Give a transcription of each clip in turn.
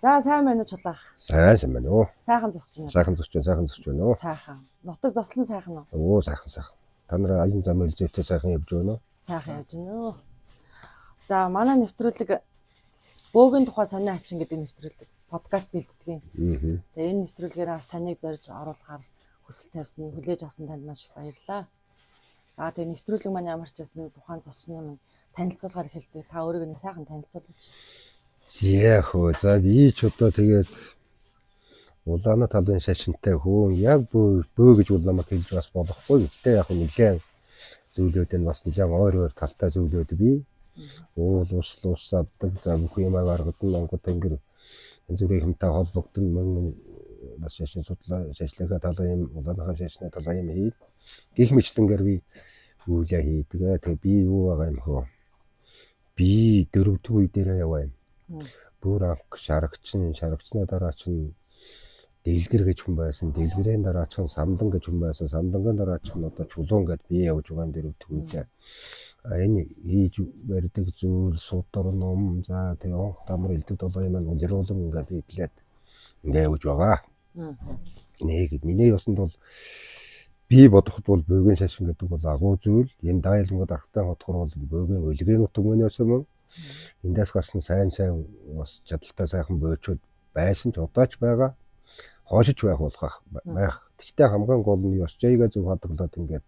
За сайн байна уу чулаах? Сайн байна уу? Сайхан зусч байна. Сайхан зусч байна уу? Сайхан. Нутаг зослон сайхан уу? Оо сайхан. Та нар аян зам үлзээтэй сайхан явж байна уу? Сайхан явж байна уу. За манай нэвтрүүлэг бөөгийн тухай сонио хачин гэдэг нэвтрүүлэг подкаст бэлтгэдэг. Тэгээ энэ нэвтрүүлгээр бас таныг зорж оруулахаар хүсэл тавьсан, хүлээж авсан танд маш их баярлалаа. Тэгээ нэвтрүүлэг маань ямар ч байсан тухайн зочны маань танилцуулгаар эхэлдэг. Та өөрийгөө сайхан танилцуулгач. Яг хөө за би ч одоо тэгээд улааны талын шашинтай хөөн яг бөө гэж бол намайг хэлж бас болохгүй. Гэтэ яг нэлээд зүйлүүд нь бас нэлээд ойр талтай зүйлүүд би уул ус авдаг за бүх юм гаргадаг Монгол тэнгэр зүрийн хэмтэй холбогдсон мөн бас шашин судлаа шашлагаа талын юм улааныхаа шашны талын юм хий. Гэх мэтлэнгээр би үйлээ хийдэг. Тэгээ би юу байгаа юм хөө. Би дөрөвдүгээр үе дээрээ яваа юм. Бүр анх шарагчны дараа чинь дэлгэр гэж хүн байсан. Дэлгэрийн дараа чинь самдан гэж хүн байсан. Самдангийн дараа чинь одоо чулуун гэд би явж байгаа дөрөвдүгээр үедээ. Энэ хийж барьдаг зүйл суудар ном за тэгээ тамар илдэг долоо юм улируулан ингээд идлээд ингээд явж байгаа. Нэг миний ёсонд бол би бодоход бол бөөгийн шашин гэдэг бол агуу зүйл. Энэ дайлангууд аргатай хотхор бол бөөгийн өлгийн нутаг мөнөөс юм. Эндээс гарсан сайн бас чадaltaй сайхан бөөчүүд байсан ч удаач байгаа. Хоошиж байх байх. Тэгтээ хамгийн гол нь ёс жайгаа зөв хадгалаад ингээд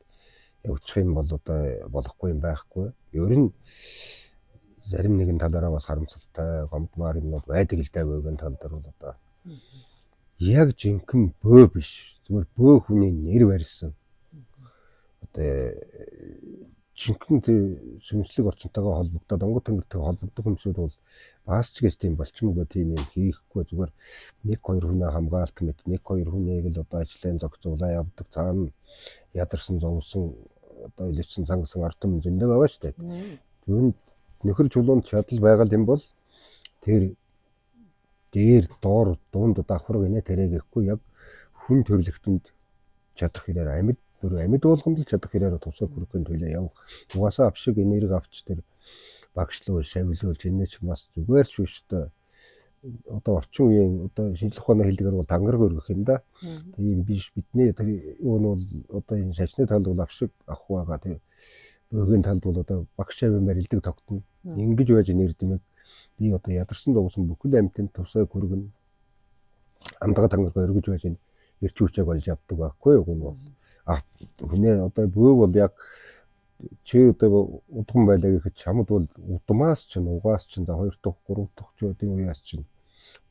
явчих юм бол одоо болохгүй юм байхгүй. Ер нь зарим нэгэн талаараа бас харамсалтай гомдмаар юмнууд байдаг л дээ бөөгийн тал дээр бол одоо яг жинхэнэ бөө биш. Зүгээр бөө хүний нэр барьсан. Одоо жинхэнэ сүнслэг орчинтойгоо холбогдоод онгод тэнгэртэй холбогдох хүмүүсүүд бол бас ч гэж тийм болчмоогүй тийм юм хийхгүй зүгээр 1-2 хүнээ хамгаалт мэт 1-2 хүнийг л одоо ажлын зохицуулаа явдаг цаана ядарсан зовсон одоо илэрсэн цангасан ард түмэн зөндөө байгаа шүү дээ. Түүнд нөхөр чулуунд чадал байгаа юм бол тэр дээр доор дунд давхар гинэ тэрэг ихгүй яг хүн төрлөختөнд чадах хэрээр амьд болгонд л чадах хэрээр тусаа хүрхэн төлөө явах. Угаасаа авшиг энерги авч тэр багшлуу шавилуулж энэ ч бас зүгээр ч биш та одоо орчин үеийн одоо шинжлэх ухааны хэлдгээр бол тангараг өргөх юм да. Тийм биш бидний тэр юу нь бол одоо энэ шашны талд бол авшиг авах байгаа. Тэр бөөгийн талд бол одоо багш шавын барилдаг тогтно. Ингэж байж нэрдэмэг би одоо ядарсан дуусан бүхэл амьтанд тусаа хүргэн амдгаа тангараг өргөж байж эрч хүчээг олж авдаг байхгүй юу гүн бол хүнээ одоо бөө бол яг чи одоо удган байлаа гэхэд чамд бол удмаас чинь угаас чинь за 2 дахь 3 дахь ч үеийн уяас чинь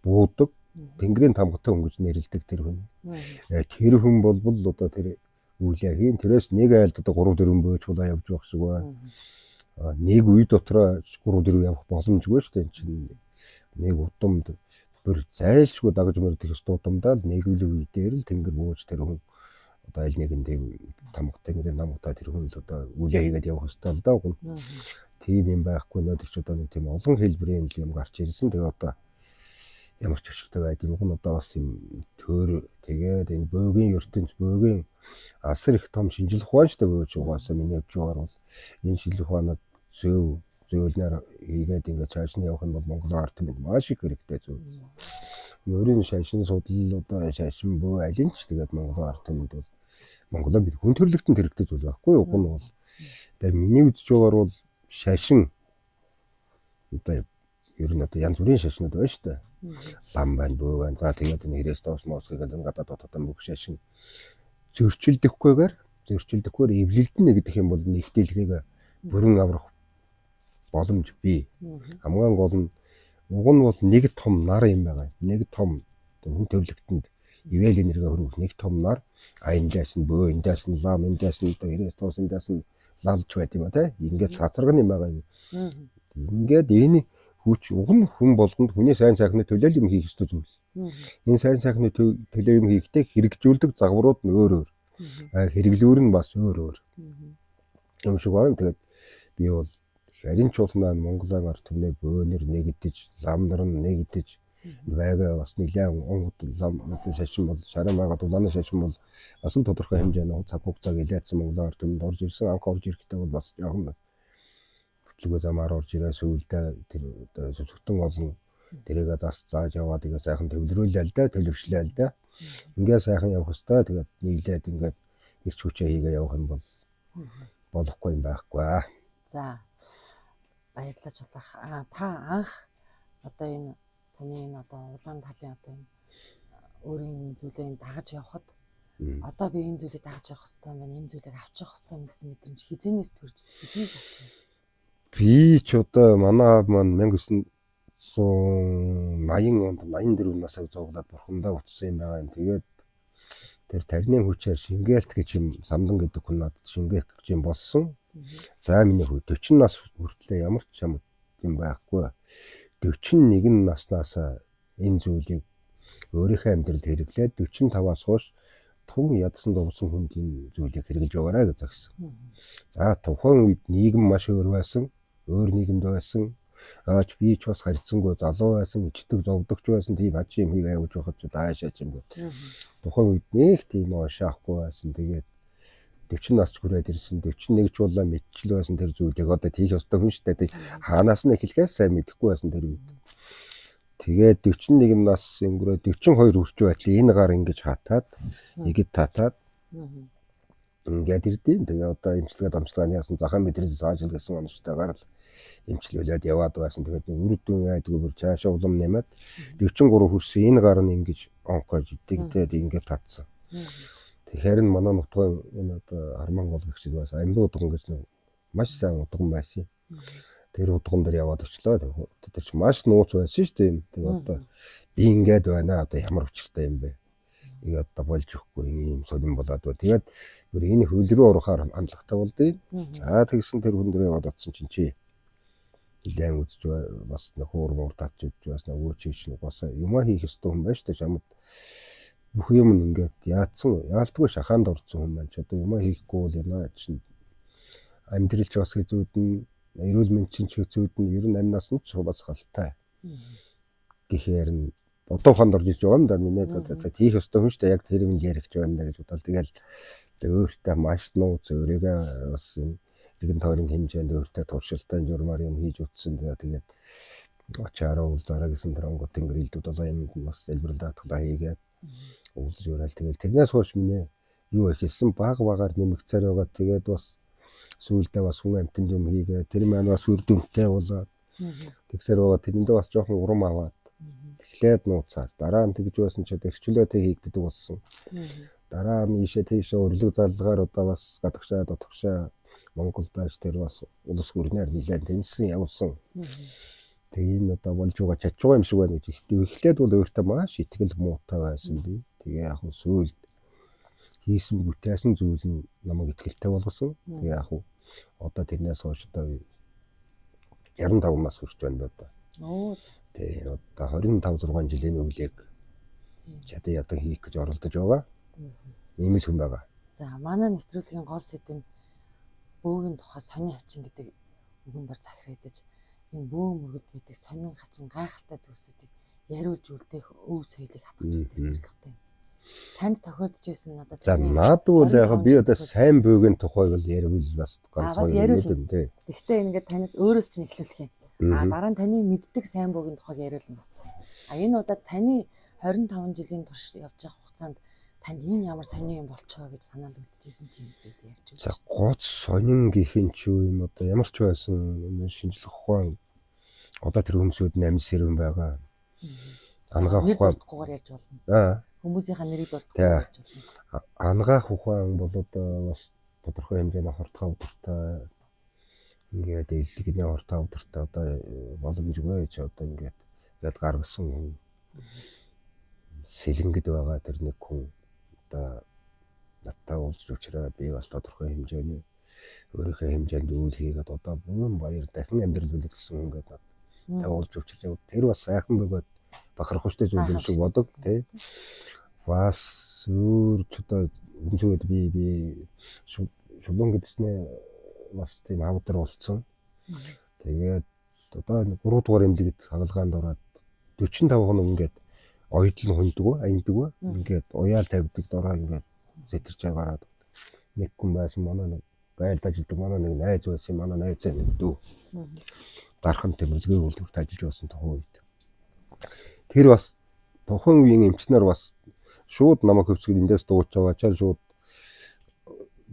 буудаг тэнгэрийн тамгатай хүн гэж нэрлэдэг тэр хүн. Тэр хүн бол одоо тэр үйлээ хийн тэрээс нэг айлд одоо 3-4 бөөж булаа явж байх шиг байна. Нэг үе дотроо 3-4 явах боломжгүй шүү дээ чинь нэг удамд бүр зайлшгүй дагаж мөрдөх ёстой удамдаа л нэг үе дээр л тэнгэр бөөж тэр хүн одоо аль нэгэн тийм тэнгэрийн тамгатай тэр хүн л одоо үйлээ хийгээд явах ёстой л даа гүн. Тийм юм байхгүй нөдөр ч одоо нэг тийм олон хэлбэрийн юм гарч ирсэн. Тэгээ одоо ямар ч өчртэй байд юм гэн одоо бас юм төр тэгээд энэ бөөгийн ертөнц бөөгийн асар их том шинжлэх ухаан шүү дээ бөөж угаасаа миний явж байгаагаар бол энэ шинжлэх ухааныг зөвлөнөр хийгээд ингээд цааш нь явах нь бол Монголын ард түмэнд маш их хэрэгтэй зүйл. Өөрийн шашин судлал одоо шашин бөө алинч тэгээд Монголын ард түмэнд бол Монголоо бид хүн төрлөختөнд хэрэгтэй зүйл байхгүй юу гэн бол. Тэгээд миний үзэж байгаагаар бол шашин одоо ер нь одоо янз бүрийн шашнууд байна шүү дээ. Лам байна, бөө байна. За тэгээд энэ хэрээс доос моос гэдэг гадаад дотоод бүх шашин зөрчилдөхгүйгээр эвлэлдэнэ гэдэг юм бол нэгтэлгийг бүрэн аврах боломж бий. Хамгийн гол нь уг нь бол нэг том нар юм байгаа. Нэг том хүн төрлөختөнд ивэл энерги хөрвөх нэг том нар эндээс нь бөө эндээс нь лам эндээс нь хэрээс доос эндээс нь лалж байт юм а те. Ингээд цацраг юм байгаа юм. Ингээд энэ хүч уг нь хүн болгонд хүний сайн сайхны төлөө юм хийх ёстой зүйл. Энэ сайн сайхны төлөө юм хийхдээ хэрэгжүүлдэг загварууд нь өөр. Хэрэглүүр нь бас өөр. Юм шиг байна. Тэгээд би бол харин ч улнаа Монголын ард түмний бөөнөр нэгдэж, лам нар нь нэгдэж байгаа бас нэлээд онгод лам шашин бол шаран байгаа дулааны шашин бол бас л тодорхой хэмжээний цаг хугацааг илээдсэн Монголын ард түмэнд орж ирсэн. Анх орж ирэхдээ бол бас яг нь бүтлгүй замаар орж ирээ сүйдээ тэр одоо зөвхөн олон Тэрийгээ зааж яваад тэгээ сайхан төвлөрүүлээ л да, төлөвшлээ л да. Ингээ сайхан явах хэвээр тэгээд нийлээд ингээд ирч хүчээ хийгээ явах юм бол болохгүй юм байхгүй аа. За баярлаж байна. Та анх одоо энэ таны энэ одоо улаан талын одоо энэ өөрийн зүйлээ дагаж явхад одоо би энэ зүйлийг дагаж явах хэрэгтэй юм байна. Энэ зүйлийг авч явах хэрэгтэй юм гэсэн мэдрэмж хизэнээс төрж хизэнээс авч байна. Би ч одоо манай аав маань 1980 онд 84 насаа зовлоод бурхандаа утсан юм байгаа юм. Тэгээд тэр тарины хүчээр Шингээлт гэж юм самдан гэдэг хүн надад Шингээх гэж юм болсон. За миний хүү 40 нас хүртлээр ямар ч юм байхгүй. 41 наснаас энэ зүйлийг өөрийнхөө амьдралд хэрэглээд 45-аас хойш түн ядсан дуусан хүнд энэ зүйлийг хэрэгжилж байгаарай гэж загсан. За тухайн үед нийгэм маш өөр байсан. Өөр нийгэмд байсан. Би ч бас харьцангуй залуу байсан, ичдэг зовдогч байсан. Тийм аж юм хийгээ явж байхад ч даашаач юм гээд. Тухайн үед нэг тийм ошаахгүй байсан. Тэгээд 40 нас хүрээд ирсэн. 41 ч болоо мэдчил байсан тэр зүйлийг одоо тийх ёстой хүн шүү дээ. Хаанаас нь эхлэхээс сайн мэдэхгүй байсан тэр үед. Тэгээд 41 нас өнгөрөөд 42 хүрч байтлаа энэ гар ингэж хатаад, игэд татаад ингээд ирдээ. Тэгээ одоо эмчилгээ дамжлагын яасан захаан мэдрэл зааж илгээсэн оноштойгоор л эмчилүүлээд яваад байсан. Тэгээд үрдүн яадгүй бүр цаашаа улам нэмээд 43 хүрсэн энэ гар нь ингэж онкож идэгдээд ингээд татсан. Тэгэхээр манай нутгийн энэ одоо Арман гол гэх шиг бас амьд удган гэж нэг маш сайн удган байсан. Тэр удган дээр яваад очлоо. Тэр чинь маш нууц байсан шүү дээ. Тэгээ одоо би ингээд байна. Одоо ямар учиртай юм бэ? И одоо болж өгөхгүй юм сонирн болоод байна. Тэгээд бүр энэ хөл рүү орохоор хандлагатай болдё. За тэгсэн тэр хүн дээр яваад оцсон чинь чи илэн үзэж бас нэг хуурмуур татж үзэж бас нэг өөчөөч нэг бас юмаа хийх ёстой хүн байна шүү дээ. Чамд бүх юм ингээд яалтгүй шахаанд орсон хүн маань ч одоо юмаа хийхгүй бол яна чинь амьдралч бас хэзүүдэн эрүүл мэнд чинь хэзүүдэн ер нь амнаас нь ч бас халтай. Гэхээр нь одоохонд орж иж байгаа юм да миний тийх ёстой хүн шүү дээ. Яг тэр юм ярих гэж байна гэж бодвол тэгэл өөртөө маш нууц өөрийгөө бас нэгэн тойрон хэмжээнд өөртөө туршилттай журмаар юм хийж утсан. Тэгээд очаараа уулзаараа гэсэн тэр онгот тэнгэр илдүүд болоо юм бас залбирал даатгалаа хийгээд уулзж уурал тэгэл тэрнээс хойш миний юу ихэлсэн багаар нэмэгцээр байгаа. Тэгээд бас сүүлдээ бас хүн амтнд юм хийгээ тэр маань бас үр дүнтэй болоод тэгсээр байгаа. Тэрэндээ бас жоохон урам аваад тэгэхээр нууцаар дараа нь тэгж байсан ч эрхчлөөтэй хийгддэг болсон. Дараа нь ийшээ тийшээ өрлөг залгаар одоо бас гадагшаа дотгошаа Монголдаж тэр бас улс гүрнээр нэлээд тэнцсэн явуулсан. Тэгээ энэ одоо болж байгаа чадж байгаа юм шиг байна гэж эхлээд бол өөртөө маш итгэл муутай байсан би. Тэгээ яг нь сүүлд хийсэн бүтээсэн зүйл нь намайг итгэлтэй болгосон. Тэгээ яг одоо тэрнээс хойш одоо 65 нас хүрч байна ба одоо. Тэгээ одоо 25 6 жилийн үлээг чадан ядан хийх гэж оролдож байгаа. Ийм л хүн байгаа. За манай нэвтрүүлгийн гол сэдэв нь бөөгийн тухай сонин хачин гэдэг үгэн дээр захирагдаж энэ бөө мөргөлд мэддэг сонин хачин гайхалтай зүйлсүүдийг яриулж үлдээх өв соёлыг хатгаж өгдөг зорилготой. Танд тохиолдож байсан надад. За наад бол яг би одоо сайн бөөгийн тухай бол яриул бас ганцхан юм дээ. Гэхдээ ингээд танаас өөрөөс чинь эхлүүлэх юм. Дараа нь таны мэддэг сайн бөөгийн тухайг яриулна бас. Энэ удаад таны 25 жилийн турш явж байгаа хугацаанд танд энэ ямар сонин юм болчихоо гэж санаанд үлдчихсэн тийм зүйл ярьж байна. За гоц сонин гихэн ч юм одоо ямар ч байсан шинжлэх ухаан одоо тэр хүмүүсүүд 8 сэрүүн байгаа. Ангаах ухаан ярьж болно. Хүмүүсийнхаа нэрийг дурдсан ярьж болно. Ангаах ухаан бол одоо бас тодорхой хэмжээний хортгоо өдөртэй ингээд эллэгний хортгоо өдөртэй одоо боломжгүй ч одоо ингээд гаргасан сэлэнгэд байгаа тэр нэг хүн одоо надтай уулзж учраас би бас тодорхой хэмжээний өөрийнхөө хэмжээнд үйл хийгээд одоо бүгэн баяр дахин амьдрал бүлэгдсэн хүн гэдэг надад уулзж учраас тэр бас сайхан бөгөөд бахархуштай зүйл юм шиг бодог тий. Бас өөр ч одоо хүмүүсүүд би шулуун гэдснээ бас тийм авдар болсон. Тэгээд одоо 3 дугаар эмнэлэгт хагалгаанд ороод 45 хоног ингээд оёдл нь хүндгөө, аяндгөө ингээд уяал тавьдаг дороо ингээд зэтэрч байгаараад нэг хүн байсан манай нэг гайлд ажилладаг манай нэг найз байсан манай найзаа нэг дүү. Дархан тэмрэглэгийн үйлдвэрт ажиллаж байсан тухайн үед. Тэр бас тухайн үеийн эмчнэр бас шууд намайг хөвсгөл эндээс дууч аваачаал шууд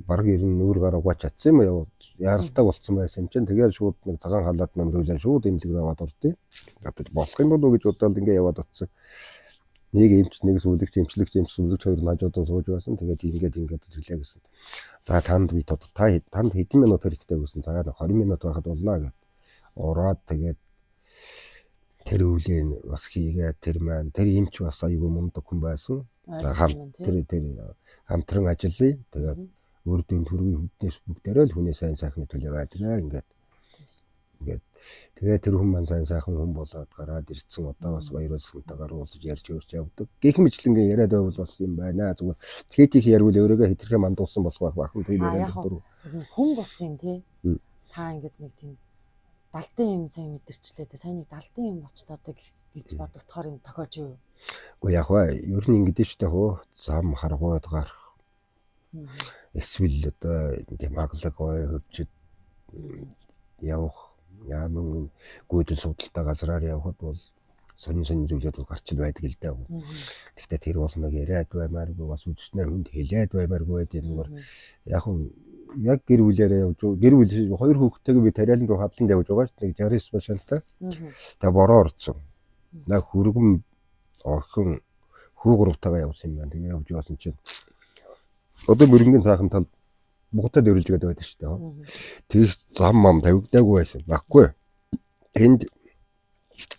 баг ер нь нүүр гараагаа чадсан юм яа. Яралтай болцсон байсан юм чинь тэгээд шууд нэг цагаан халаад нөмрүүлэн шууд эмнэлэг рүү яваад ордөө. Одоо болох юм болов уу гэж бодоод ингээ яваад утсан. Нэг эмч, нэг сүлэгч, эмчлэгч, сүлэгч хоёр нь хажуудаа сууж байсан. Тэгээд ингээд хэлээ гэсэн. За танд би танд хэдэн минут хэрэгтэй гэсэн. За 20 минут байхад болно гэд. Ороод тэгээд тэр үлээ бас хийгээд тэр маань тэр эмч бас аюул мундаг хүн байсан. Хамтран ажиллая. Тэгээд өрдөн төргийн хүнээс бүгдээрээ л хүний сайн сайхны төлөө байдаг ингээд. Тэгээд тэр хүн маань сайн сайхан хүн болоод гараад ирсэн одоо бас баярлалтай уулзаж ярьж өөрч явдаг. Гэх мэтлэнгээ яриад байвал бас юм байна. Зүгээр хэтих ярил өөрөөгөө хэтэрхээ мандуулсан болох бахан тийм яриад дуруу. Хүн бусын тий. Та ингээд нэг тийм далтын юм сайн мэдэрчлээ. Сайн нэг далтын юм очлоо гэж бодогдохоор юм тохиож юу? Уу яг бай ер нь ингэдэж штэ хөө зам харгууд гарах. Эсвэл одоо тийм аглаг ой хөвчөд явах яамын гүйдэл судалтай газраар явхад бол сонин зүйлүүд бол гарч ил байдаг л дээ. Гэхдээ тэр бол нэг яриад баймааргүй бас үдснээр хүнд хэлээд баймааргүй байдаг зүгээр яг гэр бүлээрээ явж гэр бүл хоёр хүүхэдтэйгээ би тариалан руу хадланд явж байгаа ш. Нэг 69 машинтай. Тэгээ бороо орцсон. Нэг хүргэн охин хүү гуравтайгаа явсан юм байна. Тэгээ явж явсан чинь одоо мөрөнгөний цаахан тал бугатад өрүүлж байдаг шүү дээ. Тэр зам мам тавигдаагүй байсан. Баггүй. Энд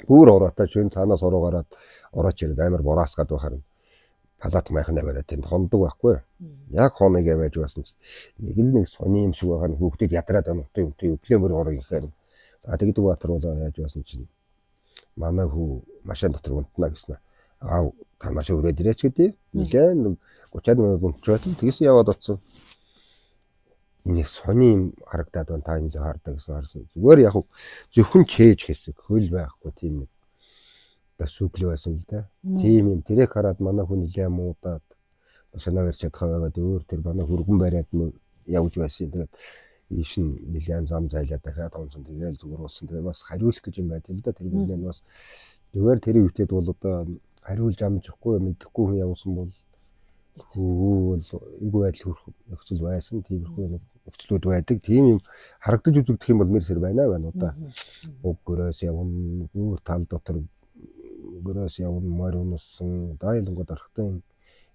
бүр ороотой шин цаанаас ороо гараад орооч ирээд амар бураасгаад байхаар палат майхнаа бариад тэнд хондог байхгүй. Яг хоног явж байсан чинь нэг сони юм шиг байгаа хүүхдүүд ядраад оногтой юм тий өглөмөр ороо ихээр. За тэгдэг баатар бол яаж байсан чинь манай хүү машин дотор унтна гэсэн. Аа та маш өрөөд ирээч гэдэг. Нилээн 30 минут унтчихвал тэгээс яваад оцсон. Энийг сони юм харагдаад байна та энэ зэ хардаг гэсэн харсан. Зүгээр яг зөвхөн чээж хэсэг хөл байхгүй тийм нэг бас сүглээ байсан л да. Тийм юм тэрэг хараад манай хүн нилээн муудаад машинаа гарч чадхаа байгаад өөр тэр манай хөргөн бариад явж байсан. Тэгээд ийш нь нилээн зам зайлаад дахиад онсон тэгээл зүгээр болсон. Тэгээд бас хариулах гэж юм байт л да. Тэр бүлээн бас зүгээр тэр үетэд бол одоо хариулж амжихгүй мэдэхгүй хүн явуулсан бол эвгүй байдал хүрэх нөхцөл байсан. Тиймэрхүү нэг нөхцлүүд байдаг. Тийм юм харагдаж үзэгдэх юм бол мэрсэр байна одоо. Уг гөрөөс явна, өөр тал дотор гөрөөс явна, морь унсан, дайлангууд архтай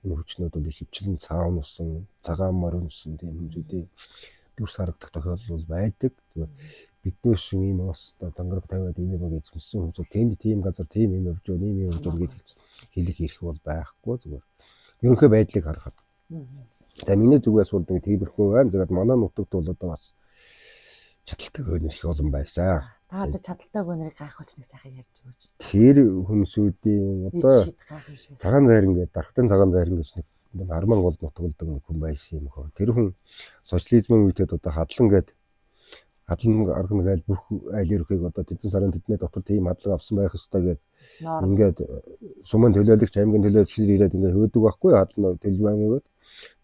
энэ хүчнүүд бол их хөвчлэн цаа унсан, цагаан морь унсан тийм хүмүүсүүдийн дүрс харагдах тохиолдол байдаг. Биднээс шиг ийм бас тангараг тавиад ийм юм эзэмсэн хүмүүс тэнд тийм газар тийм юм явж байгаа, ийм юм явж байгаа гэж хэлэх ирэх бол байхгүй зүгээр. Ерөнхий байдлыг харахад. Тэгээ миний зүгээс бол нэг тиймэрхүү байна. Тэгээд манай нутагт бол одоо бас чадaltaй гонор их олон байсан. Та одоо чадaltaй гонорыг гайхуулж нэг сайхан ярьж өгөөч. Тэр хүмүүсүүдийн одоо цагаан зайран гэдэг дархтын цагаан зайран гэж нэг арман гол нутагладаг нэг хүн байсан юм хөө. Тэр хүн социализмын үедэд одоо хадлан арга нэг бүх айл ерхийг одоо тэдэн сарын тэдний дотор тийм хадлага авсан байх ёстой гэдэг ингээд сумын төлөөлөгч аймгийн төлөөлөгч ирээд ингээд хөөдөг байхгүй хадлан төлөвлөгөө гэдэг.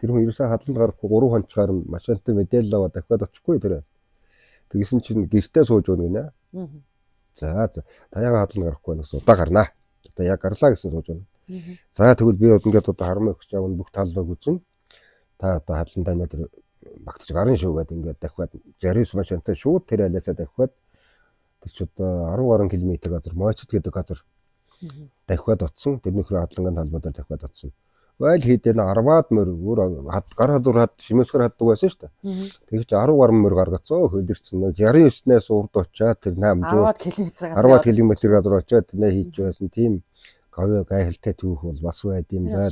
Тэр хүн ерөөсөө хадланд гарахгүй 3 хонцгаар машинтай мэдээлэл аваад дахиад очихгүй тэр. Тэгсэн чинь гэртээ сууж өгнө гинэ. За та яга хадланд гарахгүй гэсэн удаа гарнаа. Одоо яг гарлаа гэсэн сууж өгнө. За тэгвэл би ингээд одоо хармаа өгч явна бүх талбайг үзэн. Та одоо хадландаа өнөөдөр багтаж гарна шүү гэдэг ингээд дахиад 69 машинтай шууд тэр айлаасаа дахиад тэр ч одоо 10 гаруй км газар Моцод гэдэг газар дахиад оцсон. Тэрнийхээ хадлангийн талбай дээр дахиад оцсон. Ойл хийдэн 10-аад мөр өөр гар хадуураад шимэсгэр хаддаг байсан шүү дээ. Тэгж 10 гаруй мөр гаргацсан хөлдөрцөн 69-ээс урд очиад тэр 10-аад км газар очиод нэ хийж байсан. Тийм гайхалтай түүх бол бас байд юм за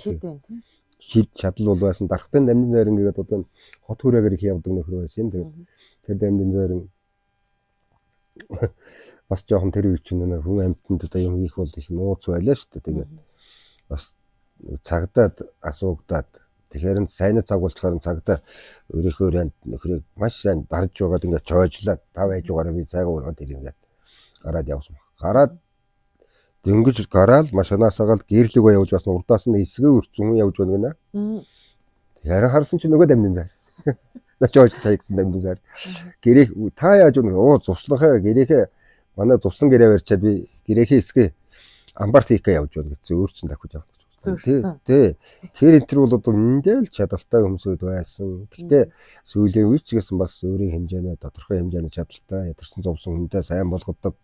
шид чадал бол байсан. Дархтын дамжин зайран гэдэг одоо хот хүрээгээр их явдаг нөхөр байсан. Тэр дамжин зайран бас жоохон тэр үе чинь хүн амьтанд одоо юм хийх бол их нууц байлаа шүү дээ. Тэгээд бас цагдаад асуугдаад тэгэхээр сайн цагуулчаар цагдаа өөрийнхөө ранд нөхрийг маш сайн дарж байгаад ингээд чойжлаад тав ээж угаараа би цайгаа уугаад ир ингээд гараад явсан. Гараад дөнгөж гараал машинаасаа гэрлэгөө явж басна урдаас нь эсгээ өрцөн явж байна гинэ. Харин харсан чинь нөгөө дамжин зай. Начаач тайгсан дамжин зай. Гэрээ та яаж өгнө? Оо зуслахаа гэрээхээ манай зуслан гэрээ барьчаад би гэрээхээ эсгээ Амбартика явж байна гэсэн өөр чин дахиж явах гэж байна. Зөрчсөн. Тий. Тэр энэ төр бол одоо мэндэл чадaltaй хүмүүсүүд байсан. Гэхдээ сүүлийн үеч гэсэн бас өөрийн хэмжээний тодорхой хэмжээний чадaltaй ядарсан зовсон хүнтэй сайн болгодог.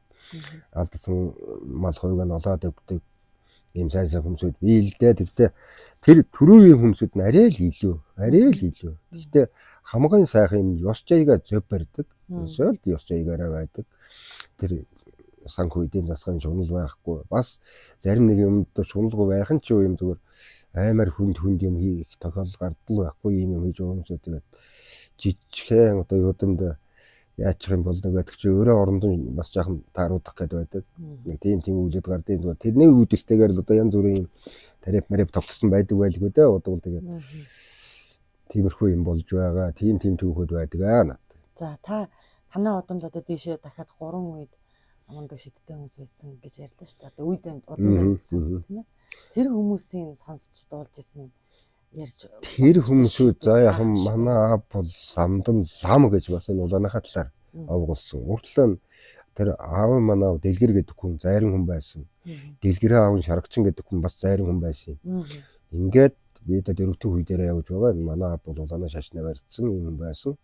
Алдсан мал хувийг нь олоод өгдөг. Ийм сайн хүмүүсүүд бий л дээ. Тэгтээ тэр төрийн хүмүүсүүд нь арай л илүү. Тэгтээ хамгийн сайхан юм ёс жайгаа зөв барьдаг. Эсвэл ёс жайгаараа байдаг. Тэр санхүүгийн засгийн шунал байхгүй. Бас зарим нэг юмд шуналгүй байх нь ч юм зүгээр аймаар хүнд юм хийх тохиолдол гардаг байхгүй юм хийж байгаа хүмүүсээ тэгээд жижигхэн одоо юуданд яачих юм бол нэг байдаг чи өөрөө оронд нь бас жаахан тааруудах гээд байдаг. Нэг тийм үйлүүд гардаг юм. Тэрний үүдэлтэйгээр л одоо янз бүрийн тариф тогтсон байдаг байлгүй дээ. Одоо л тэгээд тиймэрхүү юм болж байгаа. Тийм түүхүүд байдаг над. За танаа удамд одоо дээшээ дахиад 3 үед амандаг шидтэй хүмүүс байсан гэж ярьлаа шүү дээ. Одоо үед удамд байсан тийм ээ. Тэр хүмүүсийн сонсч дуулж исэн ярьж тэр хүмүүсүүд за яхан манай аав бол самдан лам гэж бас энэ улааныхаа талаар овгуулсан. Өөртлөө тэр аав манай дэлгэр гэдэг хүн зайран хүн байсан. Дэлгэрээ аав шарагчин гэдэг хүн бас зайран хүн байсан. Ингээд бид дөрөвтөө үе дээрээ явж байгаа. Манай аав бол улааны шашнаа барьцсан юм байсан.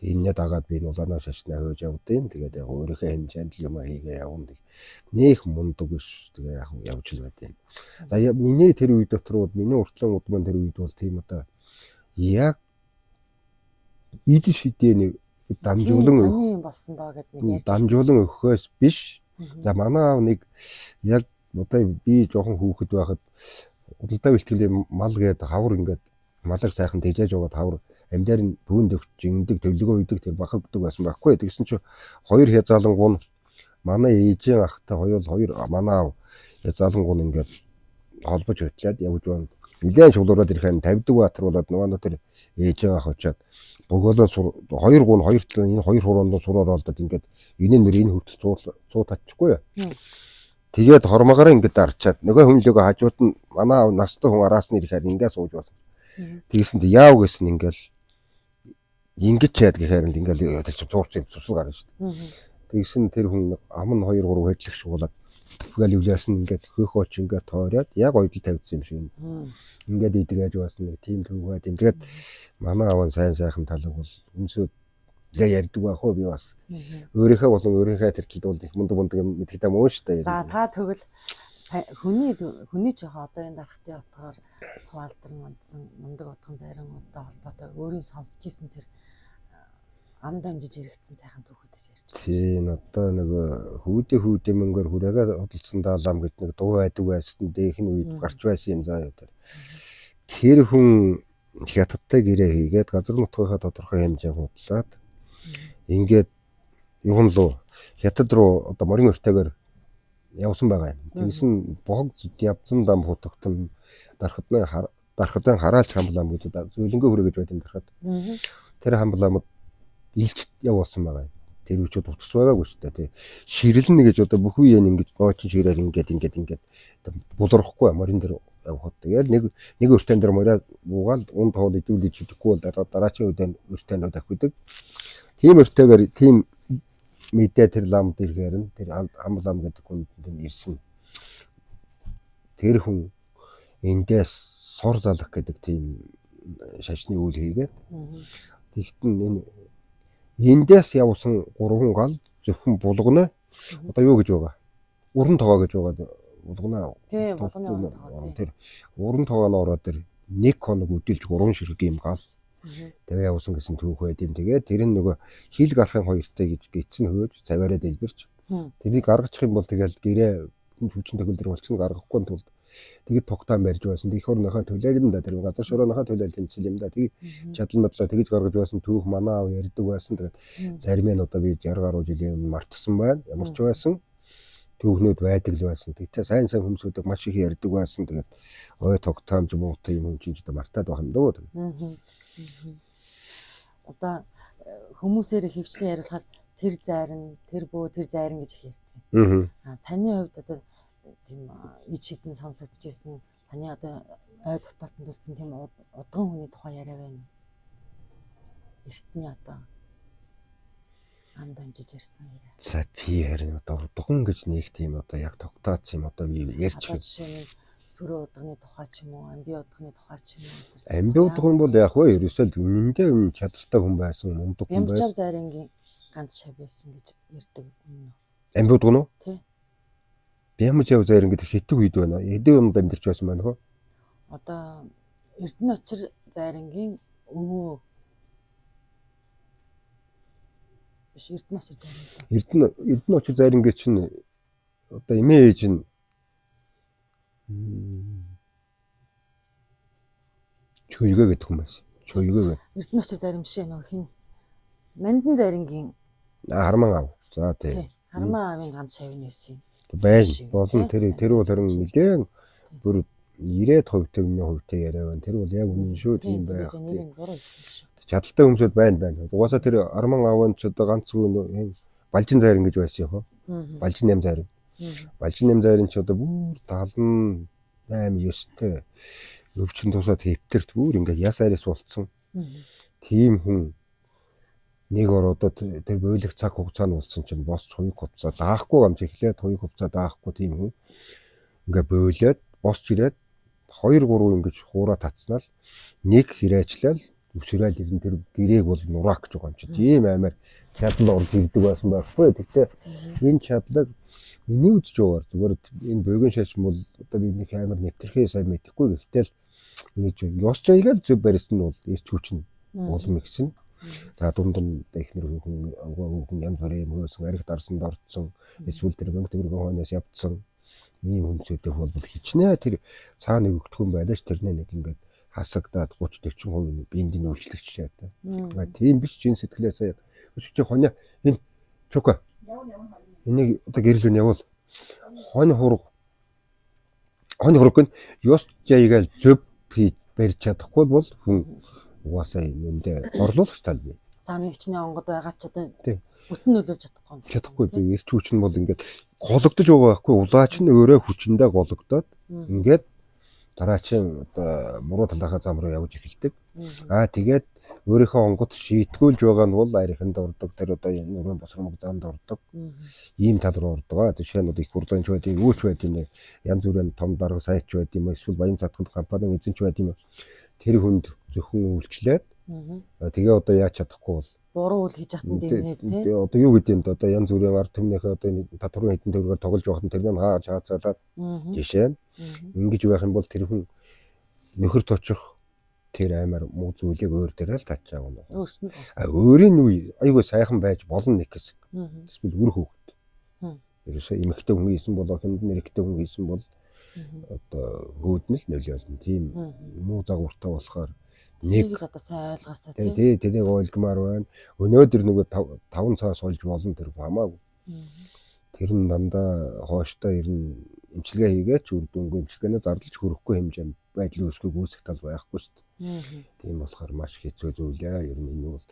Энэний дагаад би улааны шашнаа хөөж явдیں۔ Тэгээд яг өөрийнхөө хэмжээнд л юм хийгээ явна. Нэх мундаг биш. Тэгээ яг явж л байдیں۔ За миний тэр үе дотор миний уртлан удман тэр үед бол тийм одоо яг идэл шидэний дамжуулан сони болсон доо гэдэг нэг ярьж дамжуулан өгөхөөс биш. За манай аав нэг яг одоо би жоохон хүүхэд байхад удалдаа бэлтгэлийн мал гээд хавар ингээд малыг сайхан тэжээж байгаа хавар амьдаар нь бүүнд өгч ингэдэг төвлөгөө үйдэг тэр бах өгдөг байсан байхгүй. Тэгсэн чинь хоёр хязаалангуун манай ээжийн ахтай хоёр манай аав хязаалангуун ингээд холбож хөтлөөд явж байна. Нилээн шулуураад ирэхээр 50 баатар болоод нөгөө тэр ээжийн ах очиад бөгөөлөн хоёр гун хоёр талын энэ хоёр хуруунд сураар олдод ингээд энэ нэр энэ хүртэл цуу татчихгүй юу. Тэгээд хормогоороо ингээд арчаад нөгөө хүнлөөгөө хажууд нь манай аав настай хүн араас нь ирэхээр ингээд сууж байна. Тэгсэн чи яав гэсэн ингээл ингэж чад гэхээр л ингээл цуурч юм цусал гарна шүү дээ. Тэгсэн тэр хүн ам нь 2 3 хэдлэх шуулаад тэгэл үлээсэн ингээд хөөхөөч ингээд тойроод яг ойдл тавьчихсан юм шиг юм. Ингээд идэгэж басан нэг тийм төвгөө тийм. Тэгээд манай аав сайн сайхан талаг бол өмсөд ярьдаг байх уу би бас өөрийнхөө болон өөрийнхөө тэртэлд бол их мундаг юм мэддэг юм уу шүү дээ. За та тэгвэл хүний ч яхаа одоо энэ дарахтын утгаар цуалдар мандсан мундаг утган зарим удаа холбоотой өөрийн сонсч ийсэн тэр ам дамжиж яригдсан сайхан түүхүүдээс ярьж байна. Тийм одоо нэг хүүдээ мөнгөөр хүрээгээ худалдсан даалам гэдэг нэг дуу байдаг байсан. Дэх нь үед гарч байсан юм заа юу тэр. Тэр хүн хятадтай гэрээ хийгээд газар нутгийнхаа тодорхой хэмжээ худалдаад ингээд юун лу хятад руу одоо морин өртөөгөр явсан байгаа юм. Тэгсэн богд явцсан дам хутагтан дархадын хараалч хамблам гэдэг зөөлөнгөө хүрээ гэж байт юм дархад. Тэр хамбламд илч явуулсан байгаа юм. Тэр үчүүд утас байгаагүй шүү дээ тий. Ширэлнэ гэж одоо бүх үеийн ингэж ноочин ширээр ингээд булрахгүй морин дээр явхад тэгээд нэг өртөн дээр мориа буугаад унд хоол идэвлэж идэхгүй бол дараачийн үедээ өртөнөд авчихдаг. Тийм өртөөгөр тийм мэдээ тэр ламд ирэхээр нь тэр хамлам гэдэг хүнд ирсэн. Тэр хүн эндээс сор залах гэдэг тийм шашны үйл хийгээд тэгтэн эндээс явсан 3 гал зөвхөн булгана одоо юу гэж байгаа уран тогоо гэж байгаа булгана тийм булганы тогоо тэр уран тогооно ороод тэр 1 хоног үдэлж 3 ширхэг юм гал тэгээ явсан гэсэн түүх байд юм. Тэгээд тэр нь нөгөө хил гарахын хоёртой гэж гитсэн хөөж цаваараа дэлбэрч тэрийг гаргачих юм бол тэгэл гэрээ хүчин төгөлдөр болчихно гаргахгүй тулд тэгээд тогтоон барьж байсан. Их орныхаа төлөөл юм да тэр газар шорооныхаа төлөөл тэмцэл юм да. Тэгээд чадал мадлаа тэгж гаргаж байсан түүх манай аав ярьдаг байсан. Тэгээд зарим нь одоо би 60 гаруй жилийн мартсан байна. Ямар ч байсан түүхнүүд байдаг л байсан. Тэгтээ сайн хүмүүсүүд маш их ярьдаг байсан. Тэгээд ой тогтоомж муутай юм чинь ч мартаад байна дөө. Одоо хүмүүсээр хөвчлэн яриулахад тэр зайран, тэр бөө, тэр зайран гэж их ярьдаг. Таны хувьд одоо тийм ид шидэн сонсогдчихсэн таны одоо ой дотоотонд үлдсэн тийм удган хүний тухай яриа байна уу? Эртний одоо ам дамжиж ярьсан яриа. За би харин одоо духан гэж нэг тийм одоо яг тогтооц юм одоо би ярьж Одоо байгаа. жишээ нь сүрэн удганы тухай ч юм уу, амби удганы тухай ч юм уу. Амби удган бол яг хөө ерөөсөө л үнэндээ чадaltaй хүн байсан, мундаг хүн байсан. Бямжав зайрынгийн ганц шав байсан гэж ярьдаг юм. Амби удган уу? Тий. Бямжав зайрын гэдэг хитэг үед байна. Эдийн онд амьдарч байсан байна хөө. Одоо Эрдэнэ очир зайрынгийн өвөө биш Эрдэнэ очир зайрын л. Эрдэнэ очир зайрын гэж чинь одоо эмээ ээж нь Чөйгөө гэдэг хүн байсан. Чөйгөө. Эрдэнэ очир зайрын биш ээ нөгөө хин Мандан зайрынгийн Харман аав. За тий. Харман аавын ганц шавь нь байсан. Байна. Болон тэр бол харин нэлээд бүр 90% төгмийн хувьтай яриа байна. Тэр бол яг үнэн шүү тийм байх. Чадaltaй хүмүүсүүд байна. Угаасаа тэр Арман аав нь ч одоо ганцгүй Балжин зайрын гэж байсан юм хөө. Балжин 8 зайрын. Балжин 8 зайрын ч одоо бүр 78 9-тэй өвчин тусаад хэвтэрт бүр ингээд ясаарис болцсон. Тийм хүн нэг ороод тэр бойлох цаг хугацаа нь болсон чинь босч хувийг хувцаа даахгүй гамж эхлээд хувийг хувцаа даахгүй тийм хүн ингээд бойлоод босч ирээд 2 3 ингэж хуураа татснаа л нэг хэрэгжлэл өсрөөл ирэн тэр гэрээг бол нураа гэж байгаа юм чи тийм амар чадал орж ирдэг байсан байхгүй. Тэгтээ энэ чадлыг миний үзэж байгаагаар зүгээр энэ богино шашин бол одоо би нэг амар нэвтрхээ сайн мэдэхгүй гэхдээ л нэг ёс жайгаар зөв барьсан нь бол эрч хүчин улам ихсэн. За дунд ихнэр хүн янз бүрийн хөөсөн ариг дарсанд орцсон эсвэл тэр мөнгө төгрөгөө хойноос явцсан ийм хүмүүсүүдээ бол хичнээн тэр цаана өгдөхөн байлаач тэрний нэг ингээд хасагдаад 30 40% биендийн үйлчлэгч шаатай. Тийм биш чин сэтгэлээсээ чи хонио энэ чука энийг одоо гэрлэн явуул хонь хург нь ёс жайгаал зөв барьж чадахгүй бол хүн угаасаа энэндээ орлуулагч тал бий. Цаана хичнээн онгод байгаа ч одоо бүтэн нөлөөлж чадахгүй. Чадахгүй би эрч хүчин бол ингээд гологдож байгаа байхгүй улаач нь өөрөө хүчиндээ гологдоод ингээд дараачийн одоо муруу талаахаа зам руу явж эхэлдэг. Тэгээд өөрийнхөө онгод шийтгүүлж байгаа нь бол ариханд ордог тэр одоо нурын босромог занд ордог. Ийм тал руу ордог. Жишээ нь их хурлын ч байдаг, үүч байдаг юм. Янз бүрийн том дарга сайч байдаг юм. Эсвэл баян цатгал компанийн эзэнч байдаг юм. Тэр хүнд зөвхөн үйлчлээд тэгээ одоо яаж чадахгүй бол буруу үйл хийж хатан дэмнээ тий. Одоо юу гэдэг юм одоо янз бүрийн ард түмнийхээ одоо татварын хэдэн төгрөгөөр тоглож байхад тэрний хааж хаацаалаад жишээ нь ингэж байх юм бол тэр хүн нөхөр точих тэр амар муу зүйлийг өөр дээрээ л татж байгаа юм. Өөрийн үе айгүй сайхан байж болно нэг хэсэг. Эсвэл үр хөвгт. Ерөөсөө эмэгтэй хүн хийсэн болоо хинд нэрэгтэй хүн хийсэн бол одоо хөөднөл нөлөөлнө. Тийм муу загвартай болохоор нэг одоо сайн ойлгосоо тий. Тэрийг ойлгомоор байна. Өнөөдөр нөгөө 5 цаас олж болно тэр хамаагүй. Тэр нь дандаа хооштой ирнэ имчилгээ хийгээч үр дүнгүй имчилгээний зардалж хүрэхгүй хэмжээнд байдлын үүсгэг үүсэх тал байхгүй шүү дээ. Тийм болохоор маш хэцүү зүйл яа. Ер нь энэ бол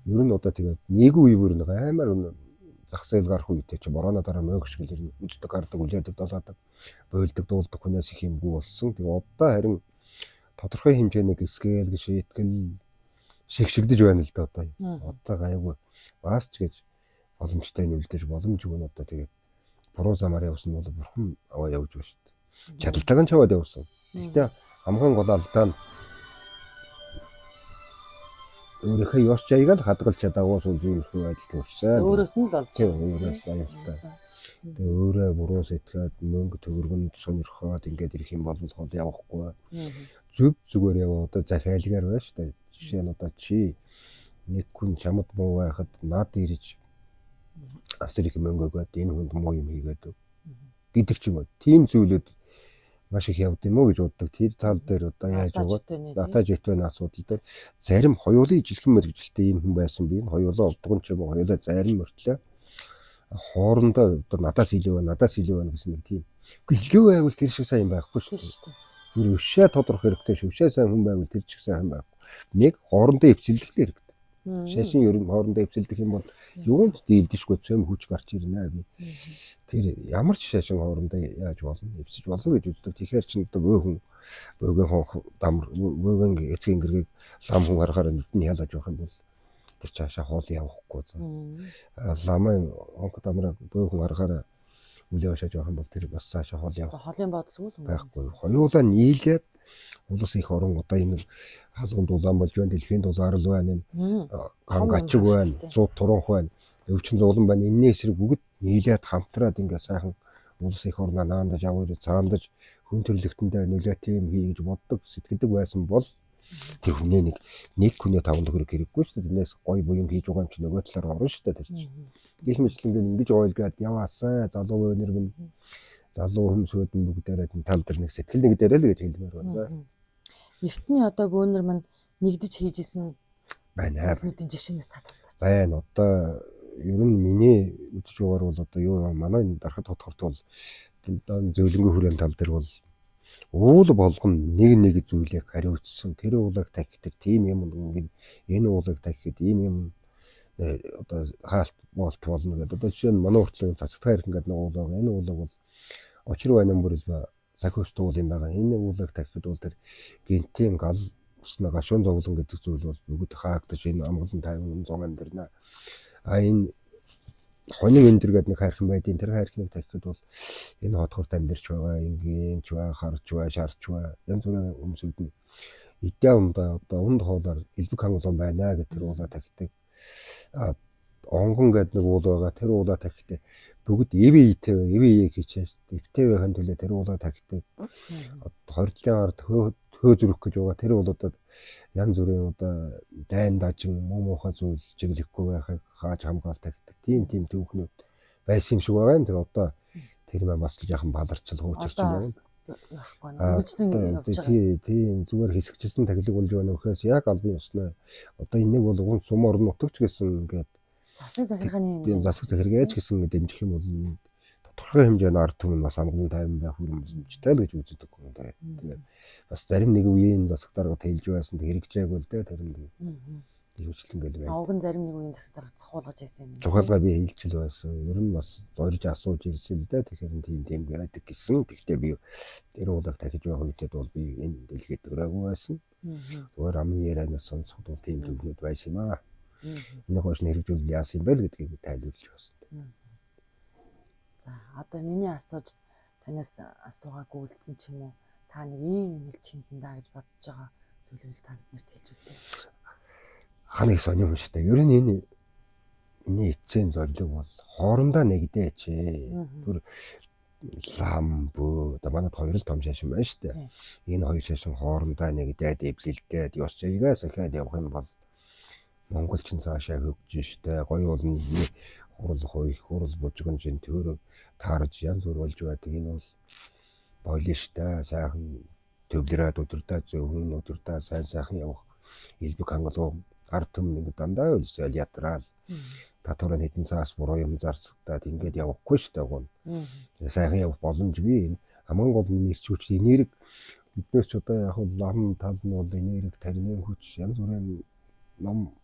ер нь одоо тэгээд нэг үе бүр нэг амар зах зээл гарах үедээ чи борооно дараа мөнгө шиг л ер нь үздэг гардаг үлээдэг долоодаг бойлдог дуулдаг хүнээс их юмгүй болсон. Тэгээ одоо харин тодорхой хэмжээний гисгээл гэж шийтгэл шигшигдэж байна л да одоо. Одоо гайгүй баас ч гэж боломжтой нөлдөж боломжгүй нь одоо тэгээд буруу замаар явсан бол бурхан аваа явж байна шүү дээ. Чадалтайг нь чаваад явсан. Гэхдээ хамгаан гол алдаа нь өөрийнхөө ёс жайгаар хадгалж чадаагүй зүйлсгүй байдалд хүрсэн. Өөрөөс нь л олж өөрөөс аюултай. Тэгээ өөрөө буруу сэтгэхэд мөнгө төгрөгөнд сонирхоод ингээд ирэх юм бол хол явахгүй. Зөв зүгээр яваа одоо захиалгаар байна шүү дээ. Жишээ нь одоо чи нэг хүн чамд муу байхад над ирж асар их мөнгө өгөөд энэ хүнд муу юм хийгээд гэдэг ч юм уу. Тийм зүйлүүд маш их явд юм уу гэж боддог. Тэр тал дээр одоо яаж байгаа дата житвэн асуудал дээр зарим хоёулын ижилхэн мэрэгжилтэй ийм хүн байсан би энэ хоёулаа олдгон ч юм уу хоёулаа зарим мөртлөө хоорондоо одоо надаас илүү байна гэсэн нэг тийм. Илүү байвал тэр шиг сайн байхгүй шүү дээ. Тэр өшөө тодорхой хэрэгтэй шөвшөө сайн хүн байвал тэр шиг сайн байхгүй. Нэг хоорондоо эвцэлдэх хэрэгтэй. Шашин ер нь хоорондоо эвцэлдэх юм бол юунд дийлдэшгүй цөм хүч гарч ирнэ би. Тэр ямар ч шашин хоорондоо яаж болно? Эвсэж болно гэж үздэг. Тэгэхээр ч одоо бөөгөн бөөгийн эцгийн гэргийг лам хүн харахаар нүдний ялаж байх юм бол тэр цаашаа хоол явахгүй. Мм. Ламын онгод амраа бөөхөн аргаараа үлээ ушаа жоохон бол тэр бас цаашаа хоол явах Холын бодлого л байхгүй. Хоёулаа нийлээд улс их орон одоо энэ халуун дулаан болж байна, дэлхийн дулаар л байна, гангачиг байна, 100 туранх байна, өвчин зулан байна. Энэний эсрэг бүгд нийлээд хамтраад ингээд сайхан улс их орноо наандаж аваад цаандаж хүн төрлөختөндөө нөлөө тийм хий гэж боддог, сэтгэдэг байсан бол тэр хүнээ нэг хүнээ 5 төгрөг хэрэггүй шүү дээ. Тэрнээс гой буян хийж байгаа юм чи нөгөө талаар орно шүү дээ тэр чинь. Гэх мэтлэн ингэж ойлгаад яваасаа залуу өнөр минь залуу хүмүүсүүд нь бүгдээрээ тал дээр нэг сэтгэл нэг дээрээ л гэж хэлмээр байна. Эртний одоо бөөнөр мань нэгдэж хийж исэн байна. Бүгдийн жишээнээс татвартай. Байна. Одоо ер нь миний үзэж байгаагаар бол одоо юу манай дарахад хотхорт бол зөвлөнгөө хүрээний тал дээр бол уул болгоно нэг зүйлийг хариуцсан тэр уулыг тахидаг тийм юм ингээд энэ уулыг тахихад ийм юм одоо хаалт болт болно гэдэг. Одоо жишээ нь манай уртлын цацгтаа ирэх ингээд нэг уулаа энэ уулыг бол очир байна мөрөс ба сахиус туул юм байгаа. Энэ уулыг тахихад бол тэр гинтийн гал уснаа гашуун зовлон гэдэг зүйл бол бүгд хаагдаж энэ амгалан 50 100 амьдрнаа. Энэ хонин өндөргээд нэг хайрхан байдیں۔ Тэр хайрхныг тахихад бол энэ хотхорт амьдарч байгаа, ингийнч бай, харж бай, шарч бай. Янз бүрийн хүмүүсүүд нь идэ умдаа одоо үнд хоолоор элбэг хангалуун байна гэх тэр уулаа тахидаг. Онгон гэдэг нэг уул байгаа. Тэр уулаа тахихдээ бүгд эвээ хийчихэж дэвтэй байхын төлөө тэр уулаа тахидаг. Хордлын ард хөө зүрх гэж байгаа. Тэр уулуудад янз бүрийн одоо дайн дажин муухай зүйл чиглэхгүй байхыг хааж хамгаалт тахидаг. Тийм түүхнүүд байсан юм шиг байгаа юм. Тэгээ одоо тэр маань бас яахан баларчл хуучирч байна. Тийм зүгээр хэсэгчсэн таглаг болж байна вөхөөс яг албан ёсны одоо энийг бол уун сум орон нутагч гэсэн ингээд засаг захиргааны засаг захиргаач гэсэн дэмжих юм бол тодорхой хэмжээний ард түмэн бас амгалан тайван байх боломжтой л гэж үздэг юм да. Тэгээд бас зарим нэг үеийн засаг дарга тэлж байсан хэрэгжээгүй л дээ тэр нь. Хөвчлэн гэл байна. Уг нь зарим нэг үеийн засаг дарга цохуулгаж байсан юм. Цохолгоо би хэлчихэл байсан. Ер нь бас зорж асууж ирсэн л дээ. Тэгэхээр тийм байдаг гэсэн. Тэгтээ би тэр уулаг тахиж байх үедээ бол би энэ дэлхийд өрөөгүй байсан. Өөр амны ярианаас сонсоход бол тийм төвнүүд байсан юм аа. Энэ хоош нэрвжүүл яасан юм бэ гэдгийг тайлбарлаж байна. За одоо миний асууж танаас асуугаагүй үлдсэн ч юм уу та нэг ийм хэлж хийсэн даа гэж бодож байгаа зүйлийг та биднэрт хэлж үлдээ. Ханыг сонирм юм шүү дээ. Ер нь миний эцсийн зорилго бол хоорондоо нэгдээч. Түр лам бөө одоо манайд хоёр л том шашин байна шүү дээ. Энэ хоёр шашин хоорондоо нэгдээд эвлэлдээд ёс зүйгээс ихэд явах юм бол монголч нь цаашаа хөгжиж штэ гоё болно хурал хойх хурал бужигнжин төрөг таарж янз бүр болж байдаг. Энэ бол боолно штэ сайхан төвлөрөөд өдөрдөө зөвхөн өдөрдөө сайхан явах элбэг хангалуун ард түмэн ингэ дандаа өлсөөл ятраал татвар нь хэдэн цаас буруу юм зарцагдаад ингээд явахгүй штэ гоо. Сайхан явах боломж бий. Хамгийн гол нь нэрч хүч энерги биднээс ч одоо яг лам тал нь бол энерги тарины хүч янз бүрийн ном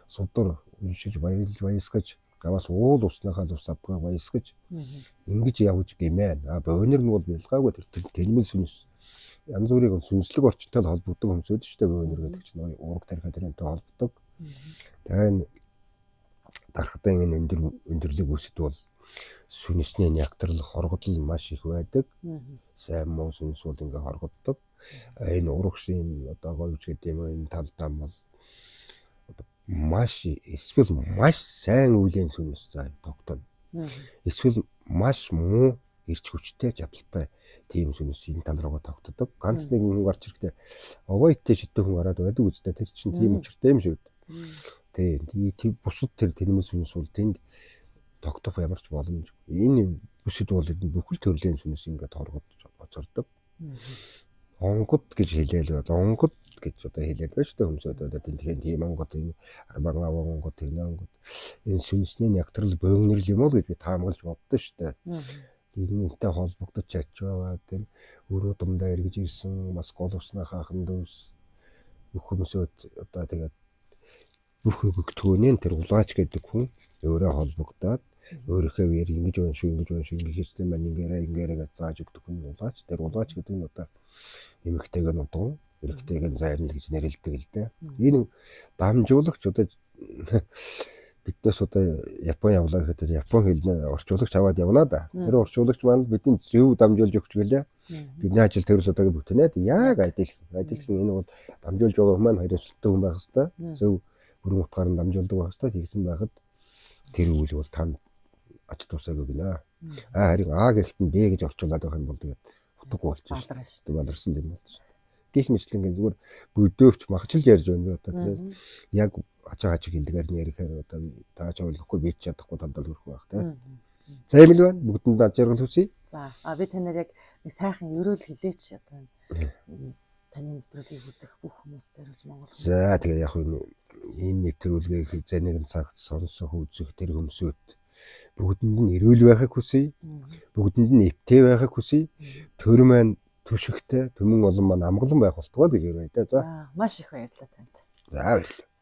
судар уншиж баясгаж гаваас уул усныхаа ус авдгаа баясгаж ингэж явж гэмээр. Бөөнөр нь бол бэлгаагүй тэр тэнмэл сүнс янз бүрийн сүнслэг орчинтой холбогддог хүмүүсүүд шүү дээ. Бөөнөр гэдэг чинь уурга тарих тэрнтэй холбогддог. Тэгээ дархтын энэ өндөрлөг үсэд бол сүнсний нягтрал хоргодол маш их байдаг. Сайн муу сүнс бол ингээ хоргоддог. Энэ урагшийн одоо говьч гэдэг юм энэ талдаа бол маш эсвэл маш сайн үеийн сүнс зай тогтоно. Эсвэл маш муу ирч хүчтэй чадaltaй тийм сүнс энэ тал руугаа тогтдог. Ганц нэг хүн гарч ирэхдээ овойттэй шидтэй хүн гараад байдаг үстэй тэр чинь тийм учиртай юм шиг. Тийм бусад тэр тэнэмэл сүнс бол тэнд тогтох ямар ч боломж. Энэ бүсэд бол бүхэл төрлийн сүнс ингээд хоргодж оцордог. Онгод гэж хэлээл бод онгод гэж одоо хэлээд байна шүү дээ хүмүүсүүд одоо тийм онгод энэ арбан онгод тийм онгод энэ сүнсний нягтрал бөөгнөрл юм уу гэж би таамаглаж боддоо шүү дээ. Энэтэй холбогдож чадж байгаа тэр өрөө дундаа эргэж ирсэн бас гол усны хахан дүүс бүх хүмүүсүүд одоо тэгээд бүх хөвгтгөөний тэр улаач гэдэг хүн өөрөө холбогдоод өөрийнхөө яар ингэж байна шүү ингэхээс маань ингээрэ гэж зааж өгдөг хүн улаач. Тэр улаач гэдэг нь одоо эмэгтэйг нь удган эрэгтэйг нь зайрна гэж нэрлэдэг л дээ. Энэ дамжуулагч одоо биднээс одоо Япон явлаа гэхэд Япон хэлний орчуулагч аваад явна да. Тэр орчуулагч маань бидний зөв дамжуулж өгч гэлээ. Бидний ажил тэр удаагийн бүтэнээд яг адилхан энэ бол дамжуулж байгаа хүмүүс маань хариуцлагатай хүн байх хэвээр. Зөв бүрэн утгаар нь дамжуулдаг байх хэвээр. Тэгсэн байхад тэр үйл бол тань ач тусааг өгнө. Харин А гэхэд нь Б гэж орчуулад байх юм бол тэгээд утгагүй болчих шүү дээ. Баларсан юм болж шүү дээ. Гэх мэтлэн зүгээр бөдөөвч махчилж ярьж байна одоо тэгээд яг ачаа хачиг хэлдгээр нь ярихээр одоо тааж ойлгохгүй би ч чадахгүй талдал хөрөх байх тийм. За юм л байна. Бүгдэнд аж аргал хүсье. За би танаар яг нэг сайхан ерөөл хэлээч одоо таны нэвтрүүлгийг үзэх бүх хүмүүс зориулж Монгол хүмүүс. За тэгээ яг энэ нэвтрүүлгийг зэнийг цагт сонсох үзэх тэр хүмүүсүүд бүгдэнд нь эрүүл байхыг хүсье. Бүгдэнд нь эвтэй байхыг хүсье. Төр маань түшигтэй, түмэн олон маань амгалан байх болтугай гэж ярив. За маш их баярлалаа танд. За баярлалаа.